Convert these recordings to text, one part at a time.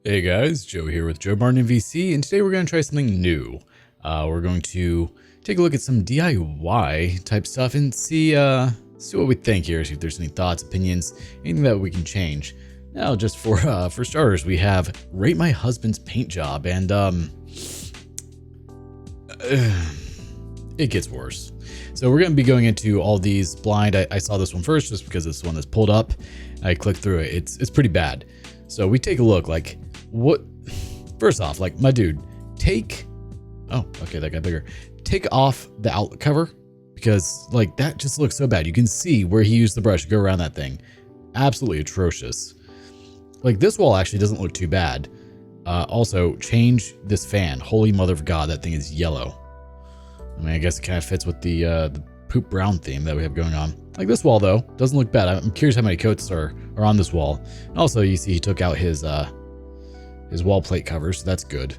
Hey guys, Joe here with JoeMartinMVC, and today we're going to try something new. We're going to take a look at some DIY type stuff and see what we think here, see if there's any thoughts, opinions, anything that we can change. Now, just for starters, we have Rate My Husband's Paint Job, and it gets worse. So we're going to be going into all these blind. I saw this one first just because it's the one that's pulled up. I clicked through it. It's pretty bad. So we take a look, like, what, first off, like, my dude, oh, okay, that got bigger. Take off the outlet cover, because, like, that just looks so bad. You can see where he used the brush to go around that thing. Absolutely atrocious. Like, this wall actually doesn't look too bad. Also, change this fan. Holy mother of God, that thing is yellow. I mean, I guess it kind of fits with the poop brown theme that we have going on. Like, this wall, though, doesn't look bad. I'm curious how many coats are on this wall. And also, you see he took out his wall plate covers, so that's good.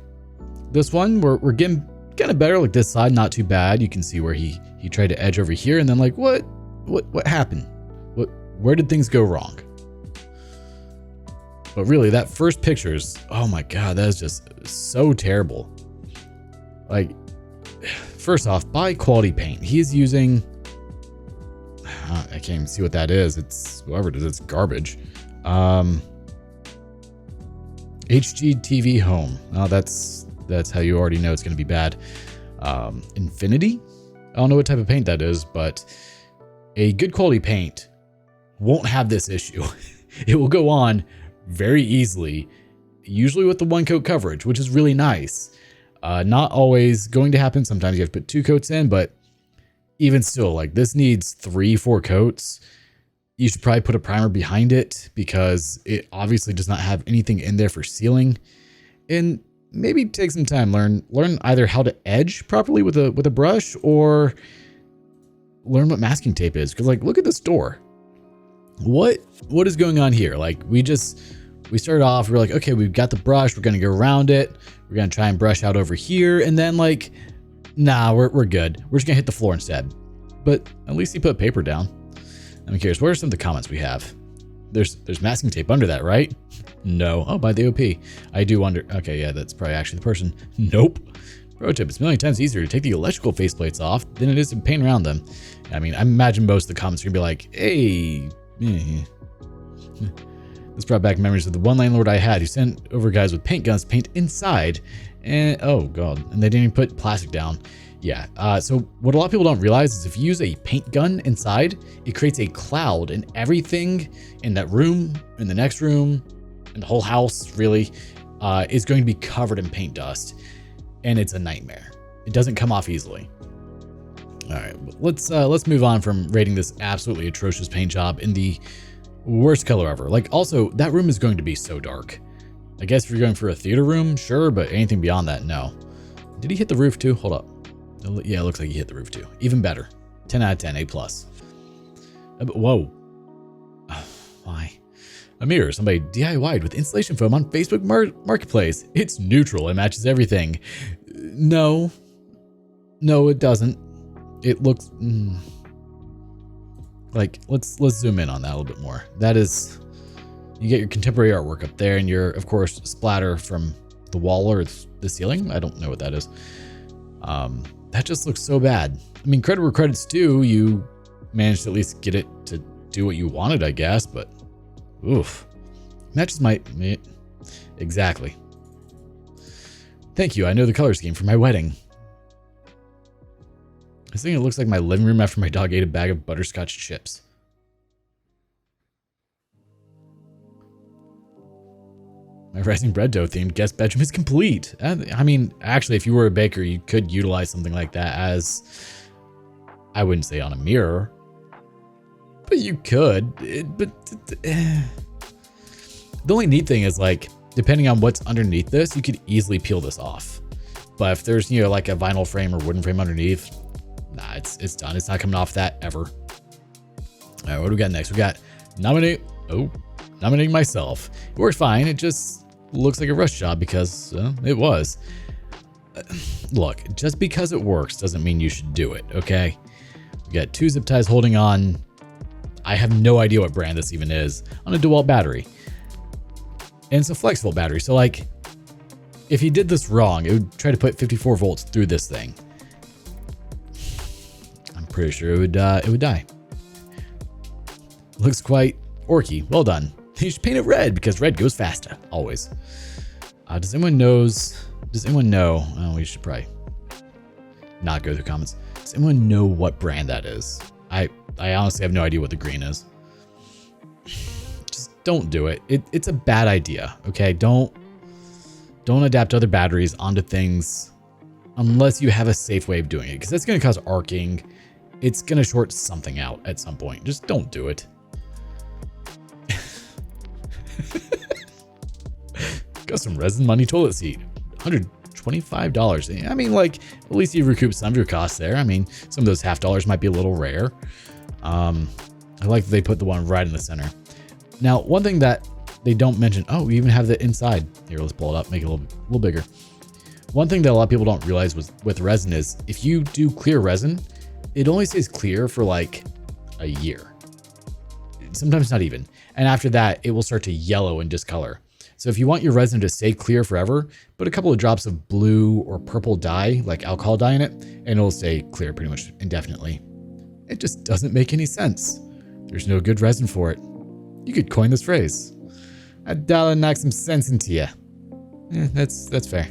This one, we're getting kind of better. Like, this side, not too bad. You can see where he tried to edge over here, and then, like, what happened? Where did things go wrong? But really, that first picture's, oh my God, that is just so terrible. Like, first off, buy quality paint. He is using, I can't even see what that is. It's whatever it is, it's garbage. HGTV Home. Oh, that's how you already know it's going to be bad. Infinity? I don't know what type of paint that is, but a good quality paint won't have this issue. It will go on very easily, usually with the one coat coverage, which is really nice. Not always going to happen. Sometimes you have to put 2 coats in, but even still, like, this needs 3-4 coats. You should probably put a primer behind it because it obviously does not have anything in there for sealing. And maybe take some time, learn either how to edge properly with a brush, or learn what masking tape is. Because, like, look at this door. What is going on here? Like, we started off, we're like, okay, we've got the brush, we're gonna go around it, we're gonna try and brush out over here, and then, like, nah, we're good. We're just gonna hit the floor instead. But at least he put paper down. I'm curious, what are some of the comments we have? There's masking tape under that, right? No. Oh, by the OP. I do wonder. Okay, yeah, that's probably actually the person. Nope. Pro tip, it's a million times easier to take the electrical faceplates off than it is to paint around them. I mean, I imagine most of the comments are gonna be like, hey, this brought back memories of the one landlord I had who sent over guys with paint guns to paint inside, and oh God, and they didn't even put plastic down. Yeah, so what a lot of people don't realize is if you use a paint gun inside, it creates a cloud, and everything in that room, in the next room, in the whole house really, is going to be covered in paint dust, and it's a nightmare. It doesn't come off easily. All right, let's move on from rating this absolutely atrocious paint job in the worst color ever. Like, also, that room is going to be so dark. I guess if you're going for a theater room, sure, but anything beyond that, no. Did he hit the roof too? Hold up. Yeah, it looks like he hit the roof too. Even better. 10 out of 10, A+. Whoa. Why? A mirror. Somebody DIY'd with insulation foam on Facebook Marketplace. It's neutral. It matches everything. No, it doesn't. It looks like, let's zoom in on that a little bit more. That is, you get your contemporary artwork up there, and your, of course, splatter from the wall or the ceiling. I don't know what that is. That just looks so bad. I mean, credit where credit's due. You managed to at least get it to do what you wanted, I guess, but oof. Matches my, exactly. Thank you. I know the color scheme for my wedding. I think it looks like my living room after my dog ate a bag of butterscotch chips. My rising bread dough themed guest bedroom is complete. I mean, actually, if you were a baker, you could utilize something like that as, I wouldn't say on a mirror, but you could. The only neat thing is, like, depending on what's underneath this, you could easily peel this off. But if there's, you know, like a vinyl frame or wooden frame underneath, nah, it's done. It's not coming off that ever. All right, what do we got next? We got nominating myself. It works fine. It just looks like a rush job because it was. Look, just because it works doesn't mean you should do it, okay? We got 2 zip ties holding on. I have no idea what brand this even is, on a DeWalt battery. And it's a flexible battery. So like if you did this wrong, it would try to put 54 volts through this thing. I'm pretty sure it would die. Looks quite orky. Well done. You should paint it red because red goes faster, always. Does anyone know? Oh, we should probably not go through comments. Does anyone know what brand that is? I honestly have no idea what the green is. Just don't do it. It's a bad idea. Okay, don't adapt other batteries onto things unless you have a safe way of doing it, because that's going to cause arcing. It's going to short something out at some point. Just don't do it. Got some resin money toilet seat, $125. I mean, like, at least you recoup some of your costs there. I mean, some of those $50 might be a little rare. I like that they put the one right in the center. Now, one thing that they don't mention, oh, we even have the inside. Here, let's pull it up, make it a little bigger. One thing that a lot of people don't realize with resin is if you do clear resin, it only stays clear for like a year. Sometimes not even. And after that, it will start to yellow and discolor. So if you want your resin to stay clear forever, put a couple of drops of blue or purple dye, like alcohol dye in it, and it'll stay clear pretty much indefinitely. It just doesn't make any sense. There's no good resin for it. You could coin this phrase. $1 knocks some sense into you. That's fair.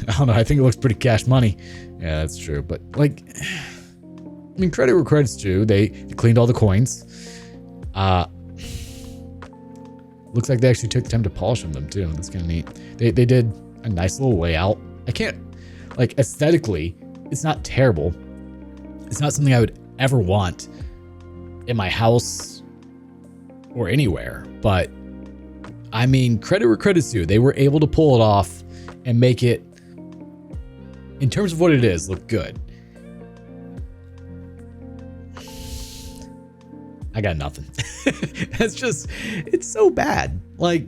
I don't know. I think it looks pretty cash money. Yeah, that's true. But like, I mean, credit where credit's due. They cleaned all the coins. Looks like they actually took the time to polish them too. That's kind of neat. They did a nice little layout. I can't, like, aesthetically, it's not terrible. It's not something I would ever want in my house or anywhere. But I mean, credit where credit's due. They were able to pull it off and make it, in terms of what it is, look good. I got nothing. It's so bad. Like,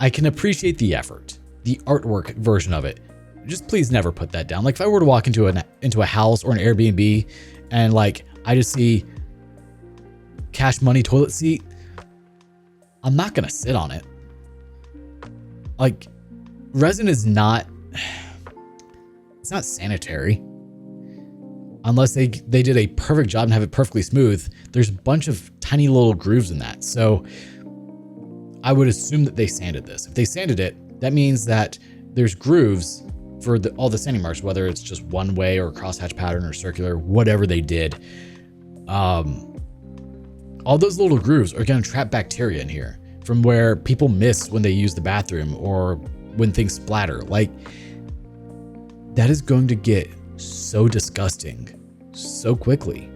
I can appreciate the effort, the artwork version of it. Just please never put that down. Like, if I were to walk into a house or an Airbnb and like I just see cash money toilet seat, I'm not gonna sit on it. Like, resin is not, it's not sanitary. Unless they did a perfect job and have it perfectly smooth. There's a bunch of tiny little grooves in that. So I would assume that they sanded this. If they sanded it, that means that there's grooves for all the sanding marks, whether it's just one way or crosshatch pattern or circular, whatever they did. All those little grooves are going to trap bacteria in here from where people miss when they use the bathroom or when things splatter. Like, that is going to get so disgusting so quickly.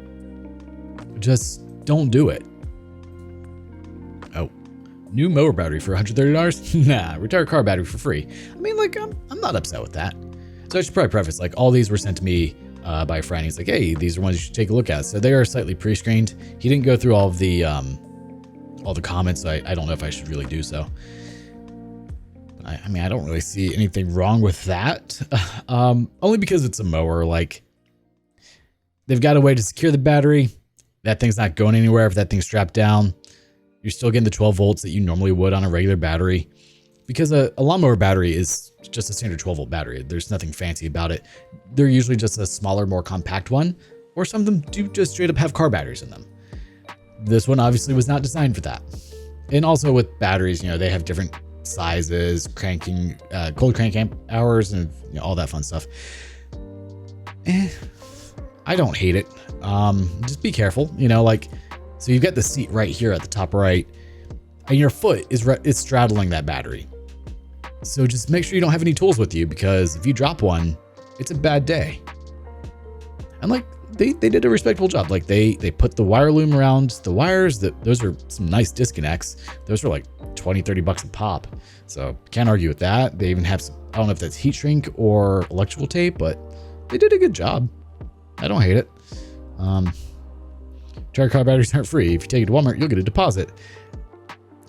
Just don't do it. Oh, new mower battery for $130? Nah, retired car battery for free. I mean, like, I'm not upset with that. So I should probably preface, like, all these were sent to me by a friend. He's like, hey, these are ones you should take a look at. So they are slightly pre-screened. He didn't go through all the comments, so I don't know if I should really do so. I mean, I don't really see anything wrong with that. Only because it's a mower. Like, they've got a way to secure the battery. That thing's not going anywhere if that thing's strapped down. You're still getting the 12 volts that you normally would on a regular battery. Because a lawnmower battery is just a standard 12 volt battery. There's nothing fancy about it. They're usually just a smaller, more compact one. Or some of them do just straight up have car batteries in them. This one obviously was not designed for that. And also with batteries, you know, they have different sizes, cranking, cold crank amp hours, and you know, all that fun stuff. I don't hate it. Just be careful, you know, like, so you've got the seat right here at the top right, and your foot is straddling that battery. So just make sure you don't have any tools with you, because if you drop one, it's a bad day. And like, they did a respectable job. Like, they put the wire loom around the wires. Those are some nice disconnects. Those are like $20-30 a pop. So can't argue with that. They even have some, I don't know if that's heat shrink or electrical tape, but they did a good job. I don't hate it. Charge car batteries aren't free. If you take it to Walmart, you'll get a deposit.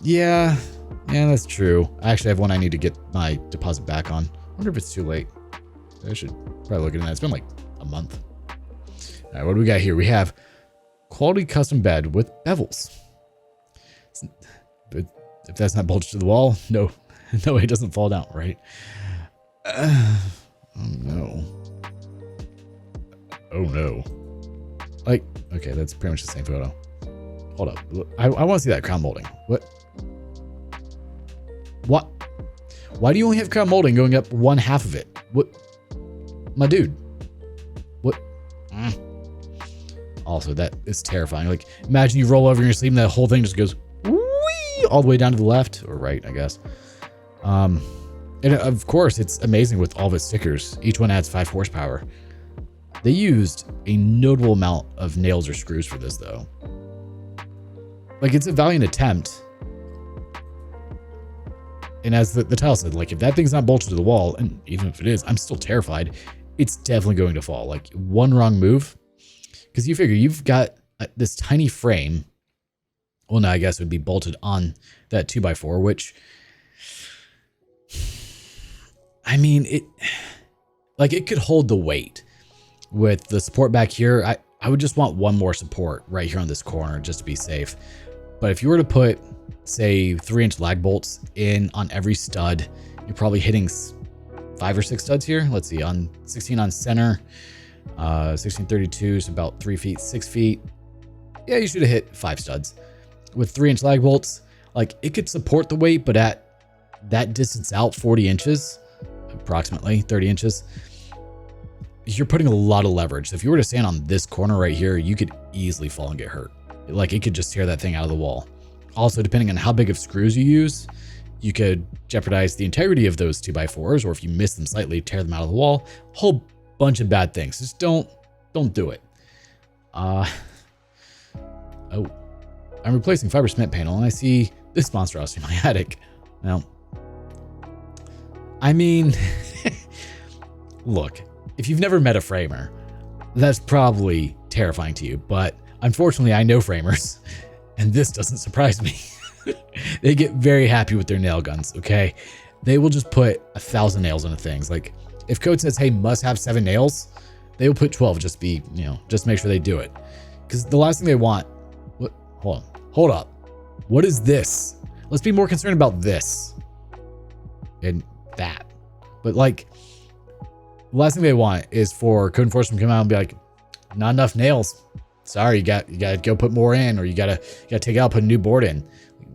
Yeah, that's true. I actually have one I need to get my deposit back on. I wonder if it's too late. I should probably look into that. It's been like a month. All right, what do we got here? We have quality custom bed with bevels. If that's not bolted to the wall, no, no, it doesn't fall down, right? Oh no. Oh no. Like, okay, that's pretty much the same photo. Hold up. I want to see that crown molding. What? What? Why do you only have crown molding going up one half of it? What? My dude. What? Also, that is terrifying. Like, imagine you roll over in your sleep and that whole thing just goes whee, all the way down to the left or right, I guess. And of course, it's amazing with all of its stickers. Each one adds 5 horsepower. They used a notable amount of nails or screws for this, though. Like, it's a valiant attempt. And as the title said, like, if that thing's not bolted to the wall, and even if it is, I'm still terrified, it's definitely going to fall. Like, one wrong move. Because you figure you've got this tiny frame. Well, no, I guess it would be bolted on that 2x4, which, I mean, it could hold the weight. With the support back here, I would just want one more support right here on this corner just to be safe. But if you were to put, say, 3-inch lag bolts in on every stud, you're probably hitting 5 or 6 studs here. Let's see, on 16 on center, 1632 is about 3 feet, 6 feet. Yeah, you should have hit 5 studs. With 3-inch lag bolts, like, it could support the weight, but at that distance out, 40 inches, approximately 30 inches, you're putting a lot of leverage. So if you were to stand on this corner right here, you could easily fall and get hurt. Like, it could just tear that thing out of the wall. Also, depending on how big of screws you use, you could jeopardize the integrity of those 2x4s, or if you miss them slightly, tear them out of the wall. Whole bunch of bad things. Just don't do it. Oh, I'm replacing fiber cement panel, and I see this monstrosity in my attic. Now, I mean, look, if you've never met a framer, that's probably terrifying to you, but unfortunately I know framers, and this doesn't surprise me. They get very happy with their nail guns, okay? They will just put 1,000 nails into things. Like, if code says, hey, must have 7 nails, they will put 12 just to make sure they do it. Because the last thing they want, what? Hold up. What is this? Let's be more concerned about this and that. But like, the last thing they want is for code enforcement to come out and be like, not enough nails. Sorry, you got to go put more in, or you got to take it out, put a new board in.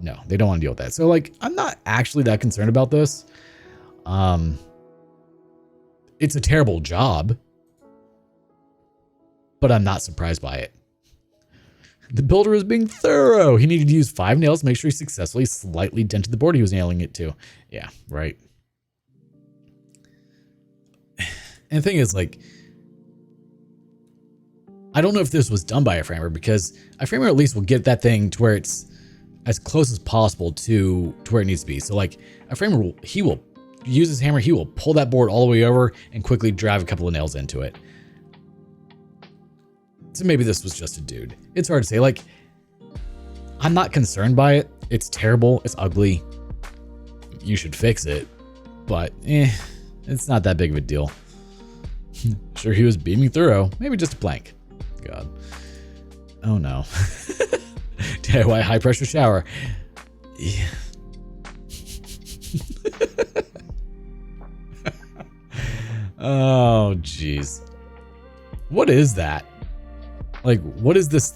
No, they don't want to deal with that. So like, I'm not actually that concerned about this. It's a terrible job, but I'm not surprised by it. The builder was being thorough. He needed to use 5 nails to make sure he successfully slightly dented the board he was nailing it to. Yeah, right. And the thing is, like, I don't know if this was done by a framer, because a framer at least will get that thing to where it's as close as possible to where it needs to be. So like, a framer, he will use his hammer, he will pull that board all the way over and quickly drive a couple of nails into it. So maybe this was just a dude. It's hard to say. Like, I'm not concerned by it. It's terrible. It's ugly. You should fix it. But it's not that big of a deal. Sure, he was beaming thorough. Maybe just a plank. God. Oh no. DIY high pressure shower. Yeah. Oh jeez. What is that? Like, what is this?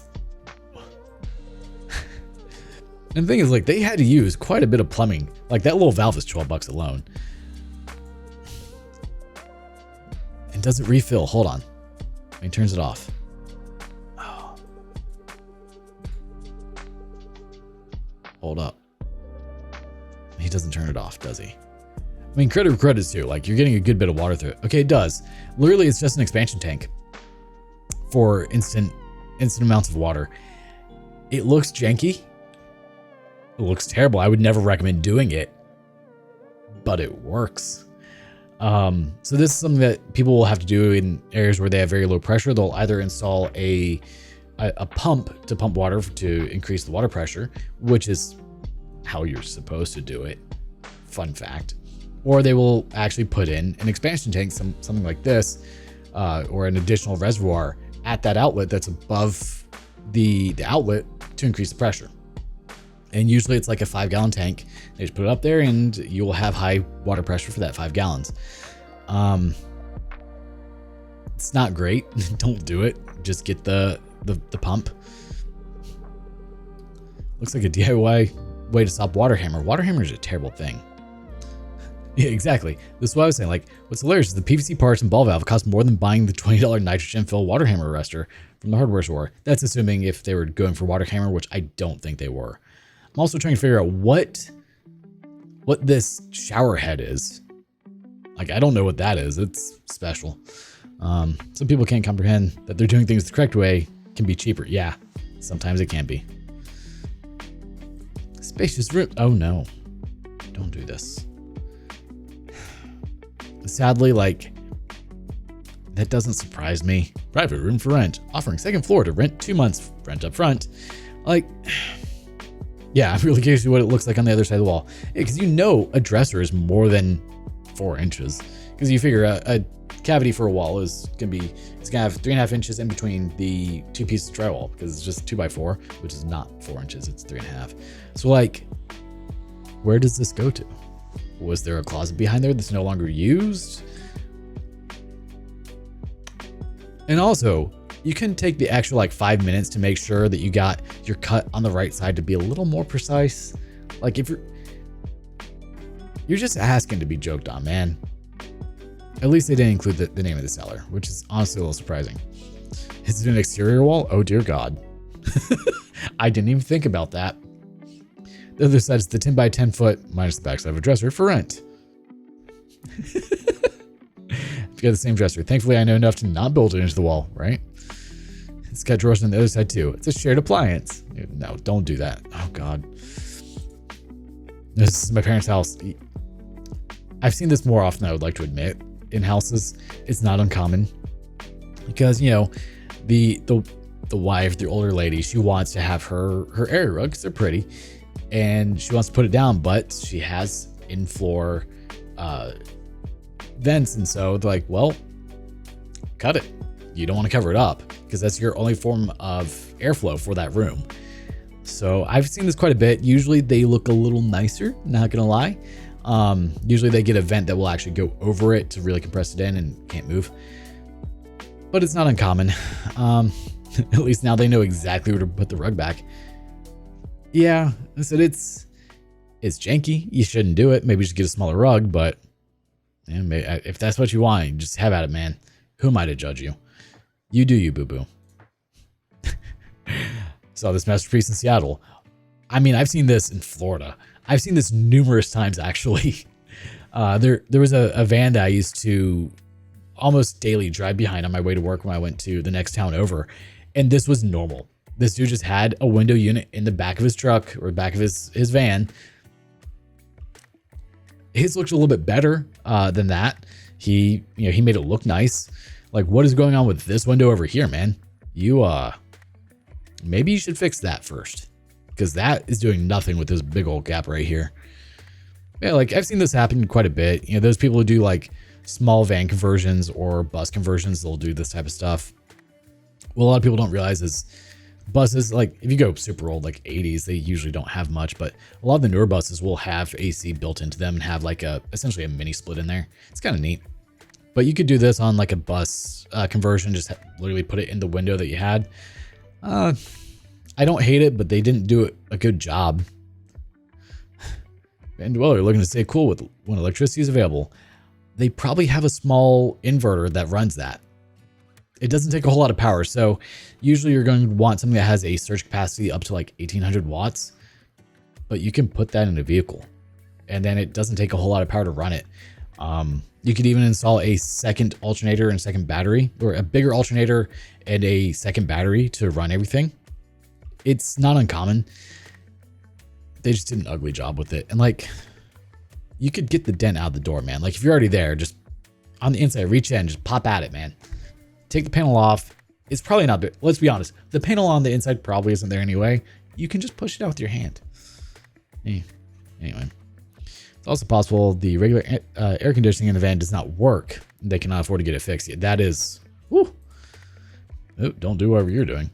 And the thing is, like, they had to use quite a bit of plumbing. Like, that little valve is $12 alone. And does it refill? Hold on. He turns it off. Oh. Hold up. He doesn't turn it off, does he? I mean, credit where credit's due. Like, you're getting a good bit of water through it. Okay, it does. Literally, it's just an expansion tank for instant amounts of water. It looks janky. It looks terrible. I would never recommend doing it, but it works. So this is something that people will have to do in areas where they have very low pressure. They'll either install a pump to pump water to increase the water pressure, which is how you're supposed to do it. Fun fact. Or they will actually put in an expansion tank, something like this, or an additional reservoir at that outlet that's above the outlet to increase the pressure. And usually it's like a 5-gallon tank. They just put it up there and you will have high water pressure for that 5 gallons. It's not great. Don't do it. Just get the pump. Looks like a DIY way to stop water hammer. Water hammer is a terrible thing. Yeah, exactly. This is what I was saying. Like, what's hilarious is the PVC parts and ball valve cost more than buying the $20 nitrogen fill water hammer arrestor from the hardware store. That's assuming if they were going for water hammer, which I don't think they were. I'm also trying to figure out what this shower head is. Like, I don't know what that is. It's special. Some people can't comprehend that they're doing things the correct way can be cheaper. Yeah, sometimes it can be. Spacious room. Oh no, don't do this. Sadly, like, that doesn't surprise me. Private room for rent, offering second floor to rent 2 months rent up front. Like, yeah, I'm really curious what it looks like on the other side of the wall. Because you know a dresser is more than 4 inches. Because you figure a cavity for a wall is gonna have 3.5 inches in between the 2 pieces of drywall, because it's just 2x4, which is not 4 inches, it's 3.5. So like, where does this go to? Was there a closet behind there that's no longer used? And also, you can take the extra like 5 minutes to make sure that you got your cut on the right side to be a little more precise. Like, if you're just asking to be joked on, man. At least they didn't include the name of the seller, which is honestly a little surprising. Is it an exterior wall? Oh dear God. I didn't even think about that. The other side is the 10 by 10 foot minus the backside of a dresser for rent. If you got the same dresser, thankfully I know enough to not build it into the wall, right? It's got drawers on the other side too. It's a shared appliance. No, don't do that. Oh God. This is my parents' house. I've seen this more often than I would like to admit in houses. It's not uncommon because, you know, the wife, the older lady, she wants to have her area rug because they're pretty. And she wants to put it down, but she has in-floor vents. And so they're like, well, cut it. You don't want to cover it up because that's your only form of airflow for that room. So I've seen this quite a bit. Usually they look a little nicer, not going to lie. Usually they get a vent that will actually go over it to really compress it in and can't move. But it's not uncommon. At least now they know exactly where to put the rug back. Yeah, I said it's janky. You shouldn't do it. Maybe just get a smaller rug, but yeah, if that's what you want, just have at it, man. Who am I to judge you? You do you, boo-boo. Saw this masterpiece in Seattle. I mean, I've seen this in Florida. I've seen this numerous times, actually. There was a van that I used to almost daily drive behind on my way to work when I went to the next town over, and this was normal. This dude just had a window unit in the back of his truck or back of his van. His looked a little bit better than that. He made it look nice. Like, what is going on with this window over here, man? Maybe you should fix that first, because that is doing nothing with this big old gap right here. Yeah, like I've seen this happen quite a bit. You know, those people who do like small van conversions or bus conversions, they'll do this type of stuff. What a lot of people don't realize is buses, like if you go super old, like 80s, they usually don't have much, but a lot of the newer buses will have AC built into them and have like essentially a mini split in there. It's kind of neat. But you could do this on like a bus conversion, just literally put it in the window that you had. I don't hate it, but they didn't do a good job. And well, you're looking to stay cool when electricity is available. They probably have a small inverter that runs that. It doesn't take a whole lot of power. So usually you're going to want something that has a surge capacity up to like 1800 watts, but you can put that in a vehicle and then it doesn't take a whole lot of power to run it. You could even install a second alternator and second battery, or a bigger alternator and a second battery to run everything. It's not uncommon. They just did an ugly job with it. And like, you could get the dent out of the door, man. Like if you're already there, just on the inside, reach in, just pop at it, man. Take the panel off. It's probably not big. Let's be honest. The panel on the inside probably isn't there anyway. You can just push it out with your hand. Anyway. It's also possible the regular air conditioning in the van does not work. They cannot afford to get it fixed yet. That is, whew. Oh, don't do whatever you're doing.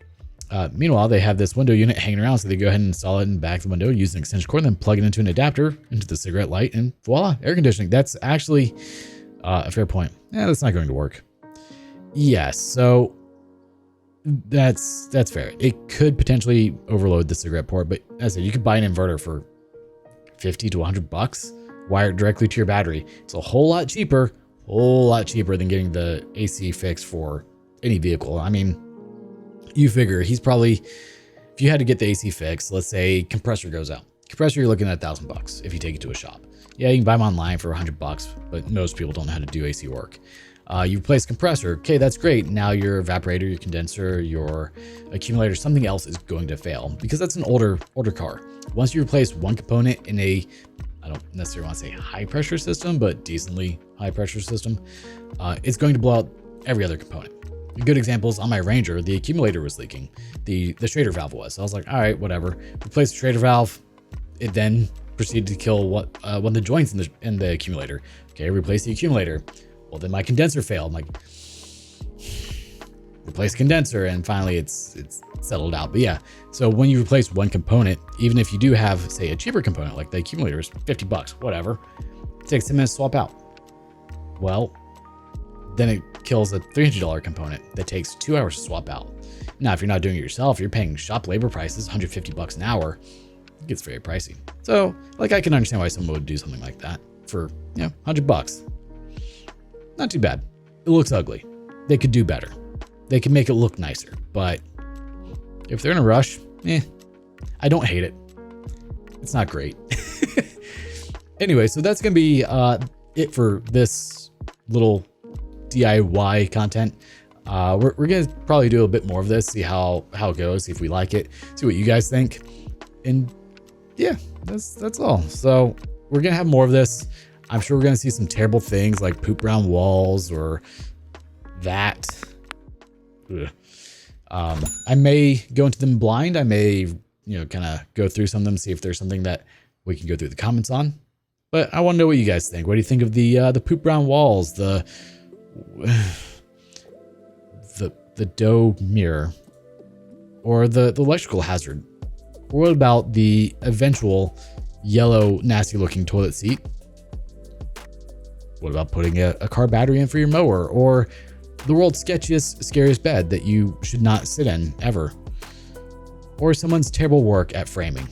Meanwhile, they have this window unit hanging around, so they go ahead and install it in the back of the window, use an extension cord, then plug it into an adapter, into the cigarette light, and voila, air conditioning. That's actually a fair point. Yeah, that's not going to work. Yes, so that's fair. It could potentially overload the cigarette port, but as I said, you could buy an inverter for 50 to 100 bucks, wire it directly to your battery. It's a whole lot cheaper than getting the AC fix for any vehicle. I mean, you figure he's probably, if you had to get the AC fix, let's say compressor goes out. Compressor, you're looking at $1,000 if you take it to a shop. Yeah, you can buy them online for $100, but most people don't know how to do AC work. You replace compressor. Okay, that's great. Now your evaporator, your condenser, your accumulator, something else is going to fail because that's an older car. Once you replace one component in a, I don't necessarily want to say high pressure system, but decently high pressure system, it's going to blow out every other component. A good example is on my Ranger, the accumulator was leaking. The Schrader valve was. So I was like, all right, whatever. Replace the Schrader valve. It then proceeded to kill one of the joints in the accumulator. Okay, replace the accumulator. Well, then my condenser failed. I'm like, replace condenser, and finally it's settled out. But yeah, so when you replace one component, even if you do have, say, a cheaper component, like the accumulator is $50, whatever, it takes 10 minutes to swap out. Well, then it kills a $300 component that takes 2 hours to swap out. Now, if you're not doing it yourself, you're paying shop labor prices, $150 an hour. It gets very pricey. So, like, I can understand why someone would do something like that for, you know, $100. Not too bad. It looks ugly. They could do better. They could make it look nicer, but if they're in a rush, I don't hate it. It's not great. Anyway, so that's going to be it for this little DIY content. We're going to probably do a bit more of this, see how it goes, see if we like it, see what you guys think. And yeah, that's all. So we're going to have more of this. I'm sure we're going to see some terrible things like poop brown walls or that. Ugh. I may go into them blind. I may, kind of go through some of them, see if there's something that we can go through the comments on. But I want to know what you guys think. What do you think of the poop brown walls, the dough mirror, or the electrical hazard? Or what about the eventual yellow, nasty looking toilet seat? What about putting a car battery in for your mower, or the world's sketchiest, scariest bed that you should not sit in ever, or someone's terrible work at framing?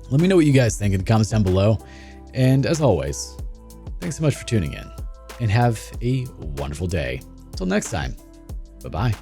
Let me know what you guys think in the comments down below. And as always, thanks so much for tuning in, and have a wonderful day. Until next time, bye-bye.